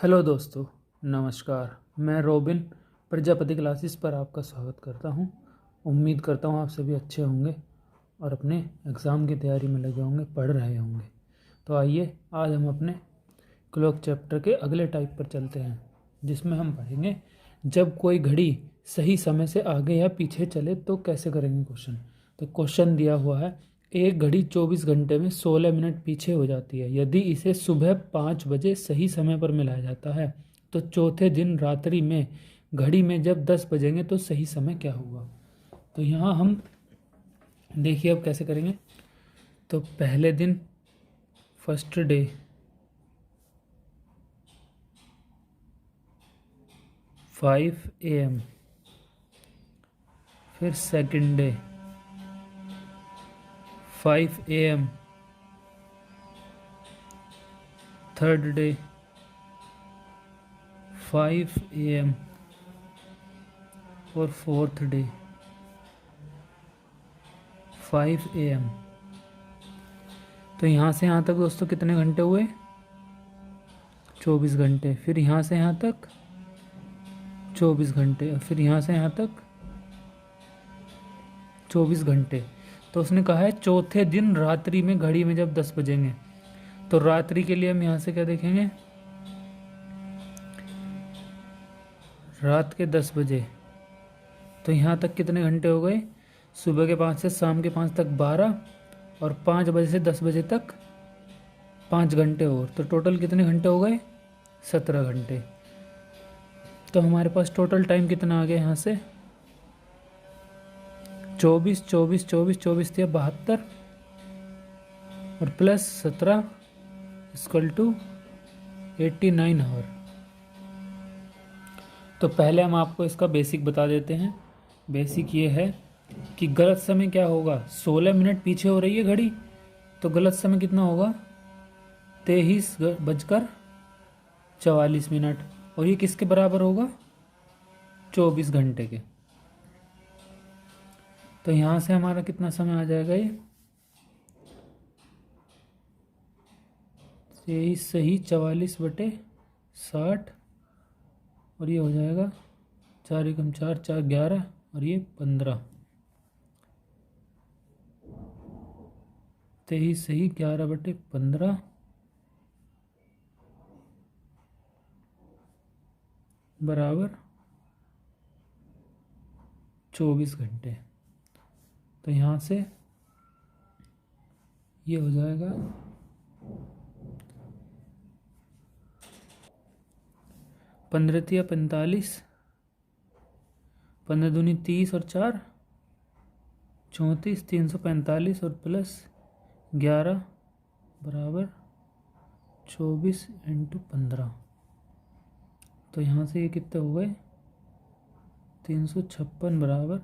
Hello दोस्तों, नमस्कार। मैं रोबिन प्रजापति क्लासेस पर आपका स्वागत करता हूं। उम्मीद करता हूं आप सभी अच्छे होंगे और अपने एग्ज़ाम की तैयारी में लगे होंगे, पढ़ रहे होंगे। तो आइए आज हम अपने क्लॉक चैप्टर के अगले टाइप पर चलते हैं, जिसमें हम पढ़ेंगे जब कोई घड़ी सही समय से आगे या पीछे चले तो कैसे करेंगे क्वेश्चन। तो क्वेश्चन दिया हुआ है, एक घड़ी 24 घंटे में 16 मिनट पीछे हो जाती है। यदि इसे सुबह 5 बजे सही समय पर मिलाया जाता है तो चौथे दिन रात्रि में घड़ी में जब 10 बजेंगे तो सही समय क्या होगा। तो यहाँ हम देखिए अब कैसे करेंगे। तो पहले दिन फर्स्ट डे, 5 AM, फिर second day 5 AM, third day 5 AM और फोर्थ डे 5 AM। तो यहाँ से यहाँ तक दोस्तों कितने घंटे हुए? 24 घंटे। फिर यहाँ से यहाँ तक 24 घंटे और फिर यहाँ से यहाँ तक 24 घंटे। तो उसने कहा है चौथे दिन रात्रि में घड़ी में जब 10 बजेंगे, तो रात्रि के लिए हम यहाँ से क्या देखेंगे? रात के 10 बजे। तो यहाँ तक कितने घंटे हो गए? सुबह के 5 से शाम के 5 तक 12 और 5 बजे से 10 बजे तक 5 घंटे और। तो टोटल कितने घंटे हो गए? 17 घंटे। तो हमारे पास टोटल टाइम कितना आ गया यहाँ से? 24 24 24 24 थे 72 और प्लस 17 इक्वल टू 89 आवर। तो पहले हम आपको इसका बेसिक बता देते हैं। बेसिक ये है कि गलत समय क्या होगा? 16 मिनट पीछे हो रही है घड़ी, तो गलत समय कितना होगा? 23:44। और ये किसके बराबर होगा? 24 घंटे के। तो यहाँ से हमारा कितना समय आ जाएगा? ये 23 सही 44/60 और ये हो जाएगा 4 एकम 4 4 11 और ये 15। 23 सही 11/15 बराबर 24 घंटे। तो यहाँ से ये हो जाएगा 15 तिया 45, 15 दूनी 30 और 4 34, 345 और प्लस 11 बराबर 24 × 15। तो यहाँ से ये कितने हो गए? 356 बराबर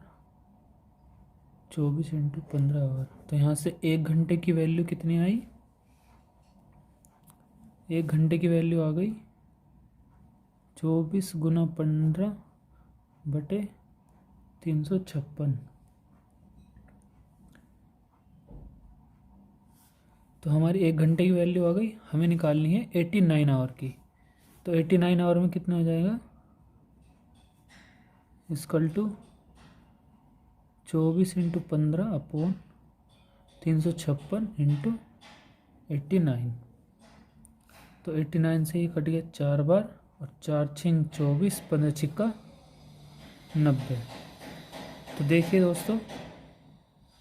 24 × 15 आवर। तो यहाँ से 1 घंटे की वैल्यू कितनी आई? 1 घंटे की वैल्यू आ गई 24 × 15/356। तो हमारी 1 घंटे की वैल्यू आ गई। हमें निकालनी है 89 आवर की। तो 89 आवर में कितना हो जाएगा? Equal to 24 × 15/356 × 89। तो 89 से ही कट गया 4 बार और 4 6 24, 15 छिक्का 90। तो देखिए दोस्तों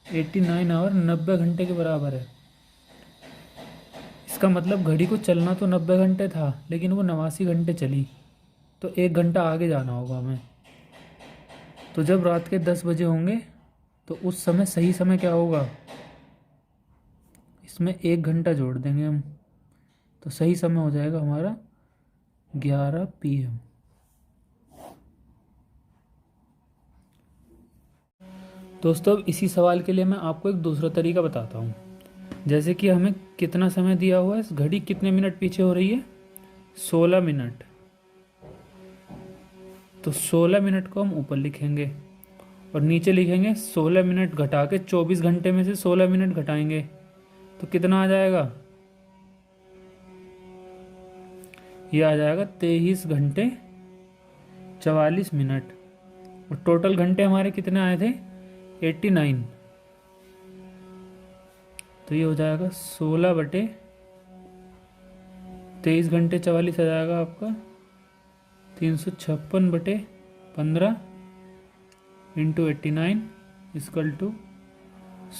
89 आवर 90 घंटे के बराबर है। इसका मतलब घड़ी को चलना तो 90 घंटे था, लेकिन वो 89 घंटे चली, तो 1 घंटा आगे जाना होगा हमें। तो जब रात के 10 बजे होंगे तो उस समय सही समय क्या होगा? इसमें 1 घंटा जोड़ देंगे हम, तो सही समय हो जाएगा हमारा 11 PM। दोस्तों अब इसी सवाल के लिए मैं आपको एक दूसरा तरीका बताता हूँ। जैसे कि हमें कितना समय दिया हुआ है, घड़ी कितने मिनट पीछे हो रही है? 16 मिनट। तो 16 मिनट को हम ऊपर लिखेंगे और नीचे लिखेंगे 16 मिनट घटा के 24 घंटे में से 16 मिनट घटाएंगे तो कितना आ जाएगा? ये आ जाएगा 23 घंटे 44 मिनट। और टोटल घंटे हमारे कितने आए थे? 89। तो ये हो जाएगा 16/23 घंटे 44 आ जाएगा आपका 356/15 इंटू 89 इक्वल टू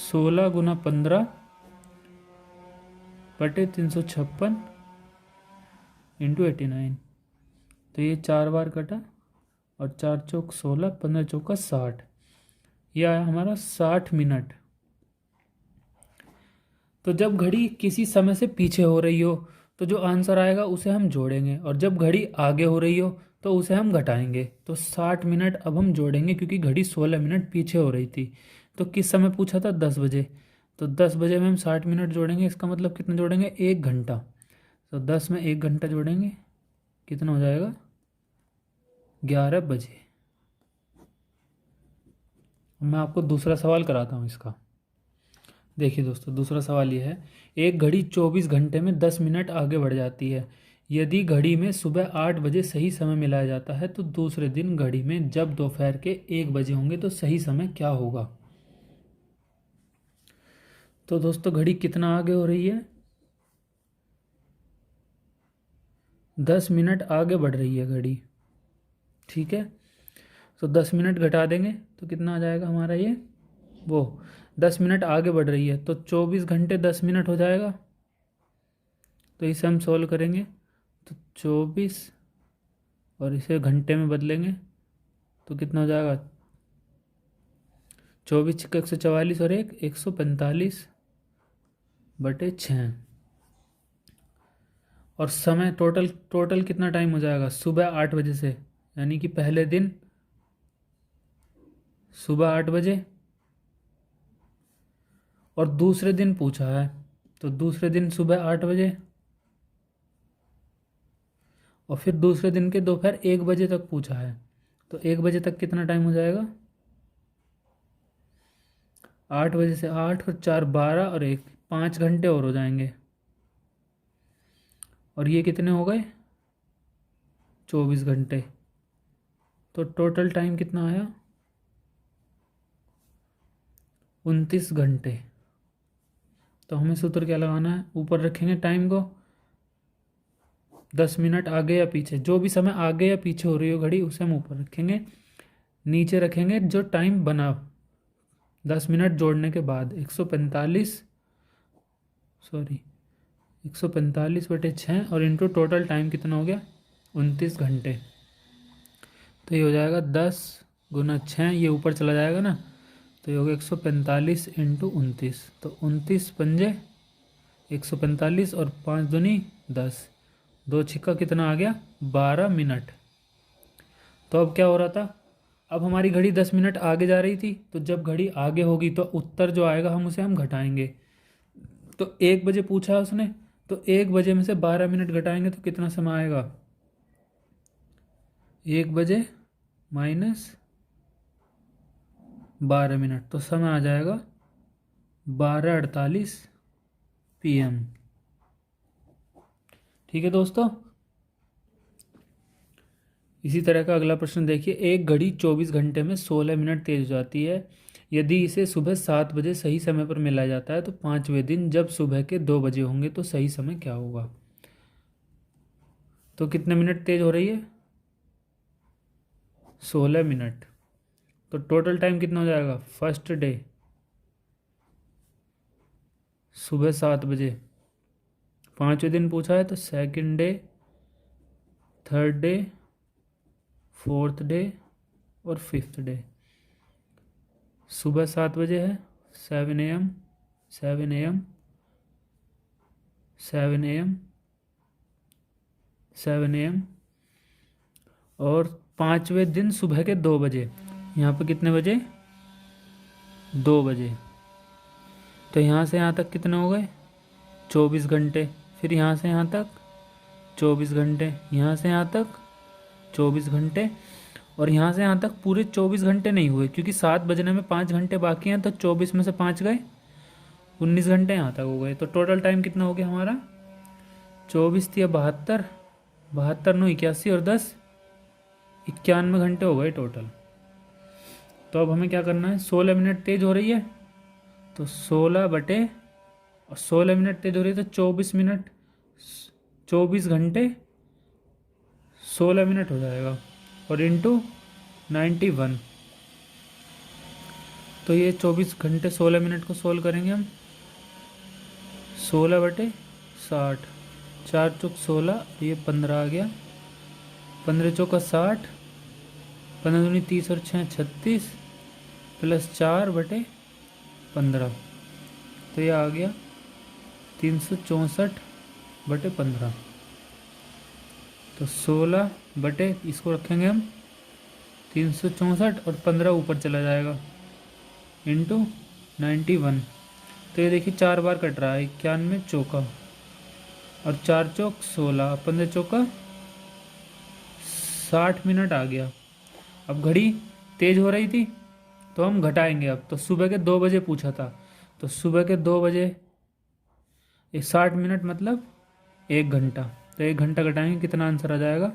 16 गुना 15/356 इंटू 89। तो ये 4 बार कटा और 4 चौक 16, 15 चौका 60। यह आया हमारा 60 मिनट। तो जब घड़ी किसी समय से पीछे हो रही हो तो जो आंसर आएगा उसे हम जोड़ेंगे, और जब घड़ी आगे हो रही हो तो उसे हम घटाएंगे। तो 60 मिनट अब हम जोड़ेंगे क्योंकि घड़ी 16 मिनट पीछे हो रही थी। तो किस समय पूछा था? 10 बजे। तो 10 बजे में हम 60 मिनट जोड़ेंगे, इसका मतलब कितना जोड़ेंगे? 1 घंटा। तो 10 में 1 घंटा जोड़ेंगे, कितना हो जाएगा? 11 बजे। मैं आपको दूसरा सवाल कराता हूँ इसका। देखिए दोस्तों, दूसरा सवाल ये है, एक घड़ी 24 घंटे में 10 मिनट आगे बढ़ जाती है। यदि घड़ी में सुबह 8 बजे सही समय मिलाया जाता है तो दूसरे दिन घड़ी में जब दोपहर के 1 बजे होंगे तो सही समय क्या होगा? तो दोस्तों घड़ी कितना आगे हो रही है? 10 मिनट आगे बढ़ रही है घड़ी। ठीक है, तो 10 मिनट घटा देंगे तो कितना आ जाएगा हमारा? ये 10 मिनट आगे बढ़ रही है तो 24 घंटे 10 मिनट हो जाएगा। तो इसे हम सॉल्व करेंगे तो 24 और इसे घंटे में बदलेंगे तो कितना हो जाएगा? 24 × 144 और 145/6। और समय टोटल कितना टाइम हो जाएगा? सुबह 8 बजे से, यानी कि पहले दिन सुबह 8 बजे, और दूसरे दिन पूछा है तो दूसरे दिन सुबह 8 बजे, और फिर दूसरे दिन के दोपहर 1 बजे तक पूछा है। तो 1 बजे तक कितना टाइम हो जाएगा? 8 बजे से 8 और 4 12 और 1 5 घंटे और हो जाएंगे। और ये कितने हो गए? 24 घंटे। तो टोटल टाइम कितना आया? 29 घंटे। तो हमें सूत्र क्या लगाना है? ऊपर रखेंगे टाइम को 10 मिनट आगे या पीछे, जो भी समय आगे या पीछे हो रही हो घड़ी उसे हम ऊपर रखेंगे। नीचे रखेंगे जो टाइम बना 10 मिनट जोड़ने के बाद 145/6 और इंटू टोटल टाइम कितना हो गया? 29 घंटे। तो ये हो जाएगा 10 गुना 6, ये ऊपर चला जाएगा ना, तो ये हो गया 145 इंटू 29। तो 29 पंजे 145 और 5 दूनी 10, 2 छिक्का कितना आ गया? 12 मिनट। तो अब क्या हो रहा था? अब हमारी घड़ी 10 मिनट आगे जा रही थी, तो जब घड़ी आगे होगी तो उत्तर जो आएगा हम घटाएंगे। तो 1 बजे पूछा है उसने, तो 1 बजे में से 12 मिनट घटाएंगे तो कितना समय आएगा? 1 बजे माइनस 12 मिनट, तो समय आ जाएगा 12:48 PM। ठीक है दोस्तों, इसी तरह का अगला प्रश्न देखिए। एक घड़ी 24 घंटे में 16 मिनट तेज हो जाती है। यदि इसे सुबह 7 बजे सही समय पर मिलाया जाता है तो 5वें दिन जब सुबह के 2 बजे होंगे तो सही समय क्या होगा? तो कितने मिनट तेज हो रही है? 16 मिनट। तो टोटल टाइम कितना हो जाएगा? फर्स्ट डे सुबह 7 बजे, 5वें दिन पूछा है तो second day, third day, fourth day और 5th डे। सुबह 7 बजे है 7 AM 7 AM 7 AM 7 AM, और 5वें दिन सुबह के 2 बजे। यहाँ पे कितने बजे? 2 बजे। तो यहाँ से यहाँ तक कितने हो गए? 24 घंटे। फिर यहाँ से यहाँ तक 24 घंटे, यहाँ से यहाँ तक 24 घंटे, और यहाँ से यहाँ तक पूरे 24 घंटे नहीं हुए क्योंकि 7 बजने में 5 घंटे बाकी हैं, तो 24 में से 5 गए, 19 घंटे यहाँ तक हो गए। तो टोटल टाइम कितना हो गया हमारा? 24 × 72 72 9 81 और 10 91 घंटे हो गए टोटल। तो अब हमें क्या करना है, 16 मिनट तेज हो रही है तो 16 बटे, और 16 मिनट तेज हो रही है तो 24 मिनट, 24 घंटे 16 मिनट हो जाएगा, और इंटू 91। तो ये 24 घंटे 16 मिनट को सोल्व करेंगे हम। 16 बटे 60, 4 चौक 16, ये 15 आ गया, 15 चौका 60, 15 दूनी 30 और 6 36, प्लस 4 बटे 15, तो ये आ गया 364 बटे 15। तो 16 बटे, इसको रखेंगे हम 364 और 15 ऊपर चला जाएगा, इंटू 91। तो ये देखिए 4 बार कट रहा है, 91 चौका और 4 चौक 16, 15 चौका 60 मिनट आ गया। अब घड़ी तेज हो रही थी तो हम घटाएंगे अब। तो सुबह के 2 बजे पूछा था, तो सुबह के 2 बजे 60 मिनट मतलब 1 घंटा, तो 1 घंटा घटाएंगे, कितना आंसर आ जाएगा,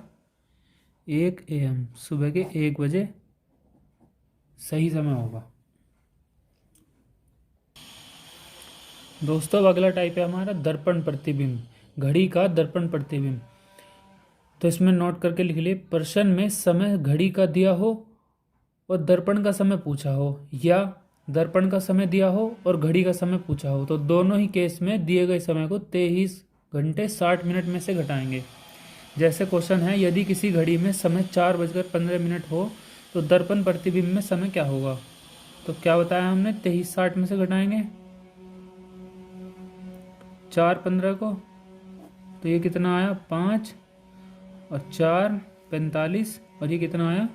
1 AM, सुबह के 1 बजे सही समय होगा। दोस्तों अब अगला टाइप है हमारा दर्पण प्रतिबिंब, घड़ी का दर्पण प्रतिबिंब। तो इसमें नोट करके लिख लिए, प्रश्न में समय घड़ी का दिया हो और दर्पण का समय पूछा हो, या दर्पण का समय दिया हो और घड़ी का समय पूछा हो, तो दोनों ही केस में दिए गए समय को 23 घंटे 60 मिनट में से घटाएंगे। जैसे क्वेश्चन है, यदि किसी घड़ी में समय 4:15 हो तो दर्पण प्रतिबिंब में समय क्या होगा। तो क्या बताया हमने, 23 60 में से घटाएंगे 4:15 को, तो ये कितना आया 5 और 4 45, और ये कितना आया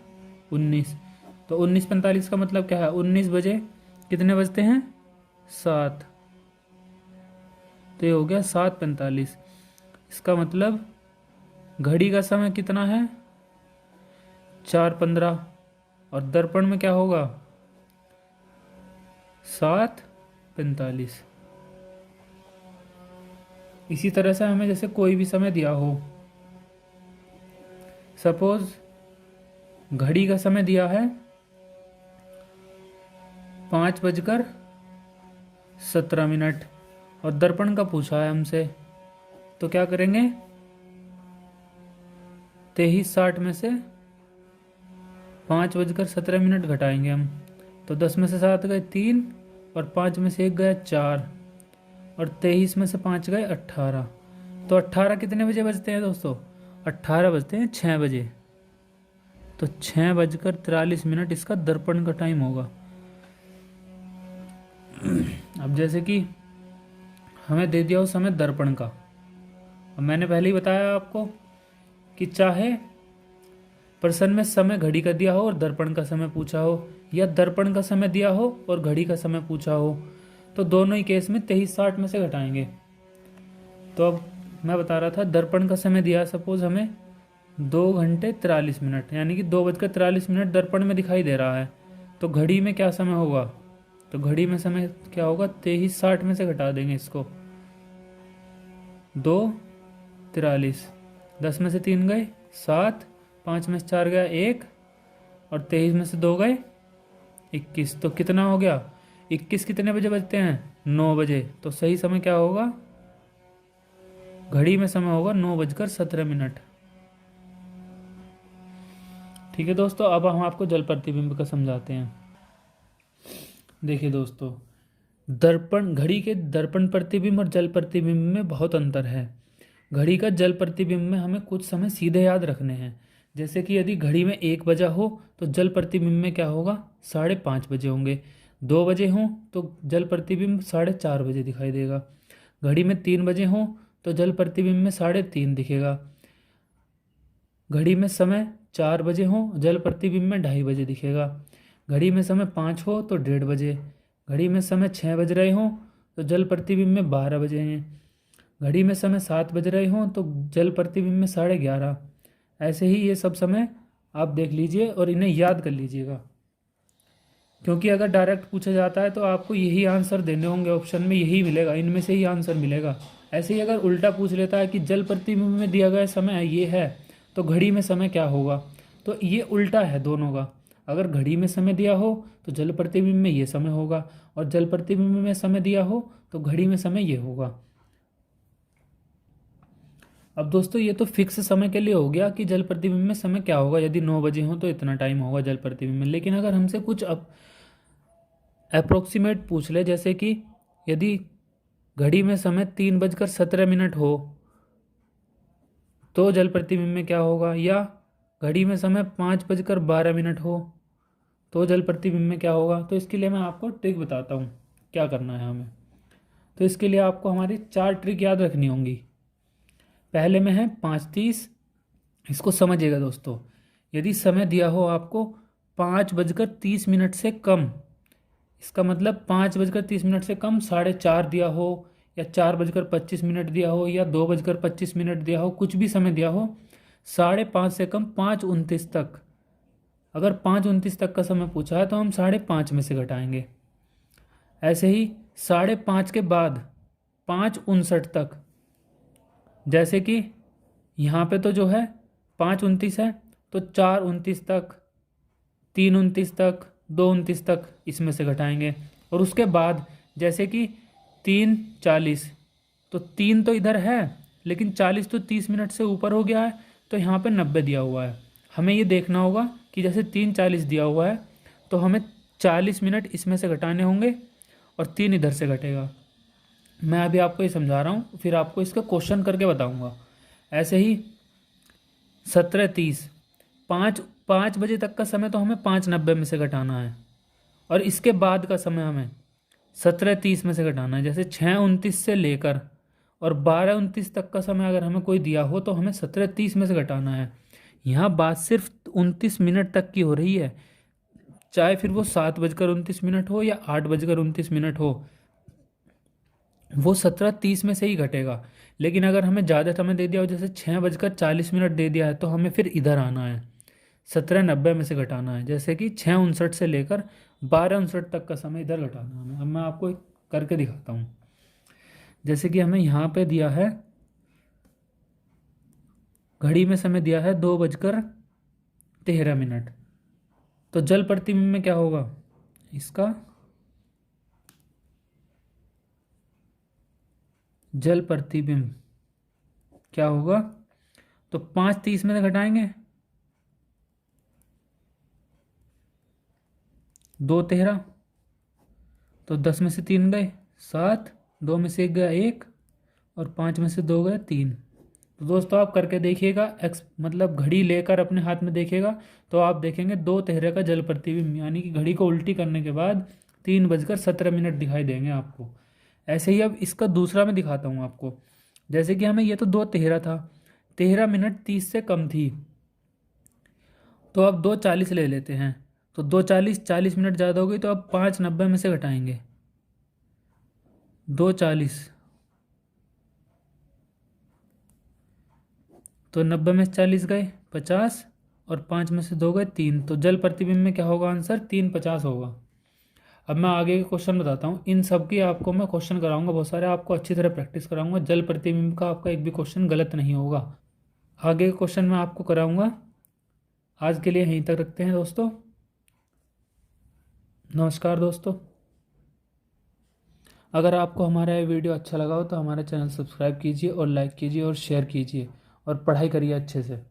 19। तो 19:45 का मतलब क्या है, 19 बजे कितने बजते हैं 7, तो ये हो गया 7:45। इसका मतलब घड़ी का समय कितना है 4:15, और दर्पण में क्या होगा 7:45। इसी तरह से हमें जैसे कोई भी समय दिया हो, सपोज घड़ी का समय दिया है 5:17 और दर्पण का पूछा है हमसे, तो क्या करेंगे 23 60 में से 5:17 घटाएंगे हम, तो 10 में से 7 गए 3, और 5 में से 1 गया 4, और 23 में से 5 गए 18। तो 18 कितने बजे बजते हैं दोस्तों, 18 बजते हैं 6 बजे। तो 6:43 इसका दर्पण का टाइम होगा। अब जैसे कि हमें दे दिया हो समय दर्पण का, अब मैंने पहले ही बताया आपको कि चाहे प्रश्न में समय घड़ी का दिया हो और दर्पण का समय पूछा हो, या दर्पण का समय दिया हो और घड़ी का समय पूछा हो, तो दोनों ही केस में 23 60 में से घटाएंगे। तो अब मैं बता रहा था, दर्पण का समय दिया सपोज हमें 2 घंटे 43 मिनट, यानी कि 2:43 दर्पण में दिखाई दे रहा है, तो घड़ी में क्या समय होगा, तो घड़ी में समय क्या होगा 23 60 में से घटा देंगे इसको, 2:43, 10 में से 3 गए 7, 5 में से 4 गया 1, और 23 में से 2 गए 21, तो कितना हो गया 21 कितने बजे बजते हैं 9 बजे। तो सही समय क्या होगा, घड़ी में समय होगा 9:17। ठीक है दोस्तों, अब हम आपको जल प्रतिबिंब का समझाते हैं। देखिए दोस्तों, दर्पण, घड़ी के दर्पण प्रतिबिंब और जल प्रतिबिंब में बहुत अंतर है। घड़ी का जल प्रतिबिंब में हमें कुछ समय सीधे याद रखने हैं, जैसे कि यदि घड़ी में 1 बजा हो तो जल प्रतिबिंब में क्या होगा 5:30 बजे होंगे, 2 बजे हों तो जल प्रतिबिंब 4:30 बजे दिखाई देगा, घड़ी में 3 बजे हों तो जल प्रतिबिंब में 3:30 दिखेगा, घड़ी में समय 4 बजे हो जल प्रतिबिंब में 2:30 बजे दिखेगा, घड़ी में समय 5 हो तो 1:30 बजे, घड़ी में समय 6 बज रहे हों तो जल प्रतिबिंब में 12 बजे हैं, घड़ी में समय 7 बज रहे हों तो जल प्रतिबिंब में 11:30। ऐसे ही ये सब समय आप देख लीजिए और इन्हें याद कर लीजिएगा, क्योंकि अगर डायरेक्ट पूछा जाता है तो आपको यही आंसर देने होंगे, ऑप्शन में यही मिलेगा, इनमें से ही आंसर मिलेगा। ऐसे ही अगर उल्टा पूछ लेता है कि जल प्रतिबिंब में दिया गया समय ये है तो घड़ी में समय क्या होगा, तो ये उल्टा है दोनों का। अगर घड़ी में समय दिया हो तो जल प्रतिबिंब में ये समय होगा, और जल प्रतिबिंब में समय दिया हो तो घड़ी में समय ये होगा। अब दोस्तों ये तो फिक्स समय के लिए हो गया कि जल प्रतिबिंब में समय क्या होगा, यदि 9 बजे हो तो इतना टाइम होगा जल प्रतिबिंब में। लेकिन अगर हमसे कुछ अब अप्रोक्सीमेट पूछ ले, जैसे कि यदि घड़ी में समय 3:17 हो तो जल प्रतिबिंब में क्या होगा, या घड़ी में समय 5:12 हो तो जल प्रतिबिंब में क्या होगा, तो इसके लिए मैं आपको ट्रिक बताता हूँ क्या करना है हमें। तो इसके लिए आपको हमारी 4 ट्रिक याद रखनी होंगी। पहले में है 5:30। इसको समझिएगा दोस्तों, यदि समय दिया हो आपको 5:30 से कम, इसका मतलब 5:30 से कम 4:30 दिया हो, या 4:25 दिया हो, या 2:25 दिया हो, कुछ भी समय दिया हो 5:30 से कम 5:29 तक। अगर 5:29 तक का समय पूछा है तो हम 5:30 में से घटाएंगे। ऐसे ही 5:30 के बाद 5:59 तक, जैसे कि यहाँ पे तो जो है 5:29 है तो 4:29 तक, 3:29 तक, 2:29 तक इसमें से घटाएंगे। और उसके बाद जैसे कि 3:40, तो 3 तो इधर है लेकिन 40 तो 30 मिनट से ऊपर हो गया है, तो यहाँ पे 90 दिया हुआ है। हमें ये देखना होगा कि जैसे 3:40 दिया हुआ है तो हमें 40 मिनट इसमें से घटाने होंगे और 3 इधर से घटेगा। मैं अभी आपको ये समझा रहा हूँ, फिर आपको इसका क्वेश्चन करके बताऊँगा। ऐसे ही 17:30, 5 बजे तक का समय तो हमें 5:90 में से घटाना है, और इसके बाद का समय हमें 17:30 में से घटाना है। जैसे 6:29 से लेकर और 12:29 तक का समय अगर हमें कोई दिया हो तो हमें 17:30 में से घटाना है। यहाँ बात सिर्फ 29 मिनट तक की हो रही है, चाहे फिर वो 7:29 हो या 8:29 हो, वो 17:30 में से ही घटेगा। लेकिन अगर हमें ज़्यादा समय दे दिया हो, जैसे 6:40 दे दिया है, तो हमें फिर इधर आना है, 17:90 में से घटाना है। जैसे कि 6:59 से लेकर 12:59 तक का समय इधर घटाना है हमें। अब मैं आपको एक करके दिखाता हूँ। जैसे कि हमें यहाँ पे दिया है, घड़ी में समय दिया है 2:13, तो जल प्रतिबिंब में क्या होगा इसका, जल प्रतिबिंब क्या होगा, तो 5:30 में से घटाएंगे 2:13, तो 10 में से 3 गए 7, 2 में से 1 गया 1, और 5 में से 2 गए 3। तो दोस्तों आप करके देखिएगा, मतलब घड़ी लेकर अपने हाथ में देखिएगा तो आप देखेंगे 2:13 का जल प्रतिबिंब, यानी कि घड़ी को उल्टी करने के बाद 3:17 दिखाई देंगे आपको। ऐसे ही अब इसका दूसरा मैं दिखाता हूँ आपको। जैसे कि हमें ये तो 2:13 था, 13 मिनट 30 से कम थी, तो अब 2:40 ले लेते हैं। तो 2:40, 40 मिनट ज़्यादा हो गई, तो अब 5:90 में से घटाएंगे 2:40, तो 90 में से 40 गए 50, और 5 में से 2 गए 3, तो जल प्रतिबिंब में क्या होगा आंसर, 3:50 होगा। अब मैं आगे के क्वेश्चन बताता हूँ, इन सब की आपको मैं क्वेश्चन कराऊंगा बहुत सारे, आपको अच्छी तरह प्रैक्टिस कराऊंगा, जल प्रतिबिंब का आपका एक भी क्वेश्चन गलत नहीं होगा। आगे के क्वेश्चन मैं आपको कराऊंगा। आज के लिए यहीं तक रखते हैं दोस्तों। नमस्कार दोस्तों। अगर आपको हमारा ये वीडियो अच्छा लगा हो तो हमारा चैनल सब्सक्राइब कीजिए और लाइक कीजिए और शेयर कीजिए, और पढ़ाई करिए अच्छे से।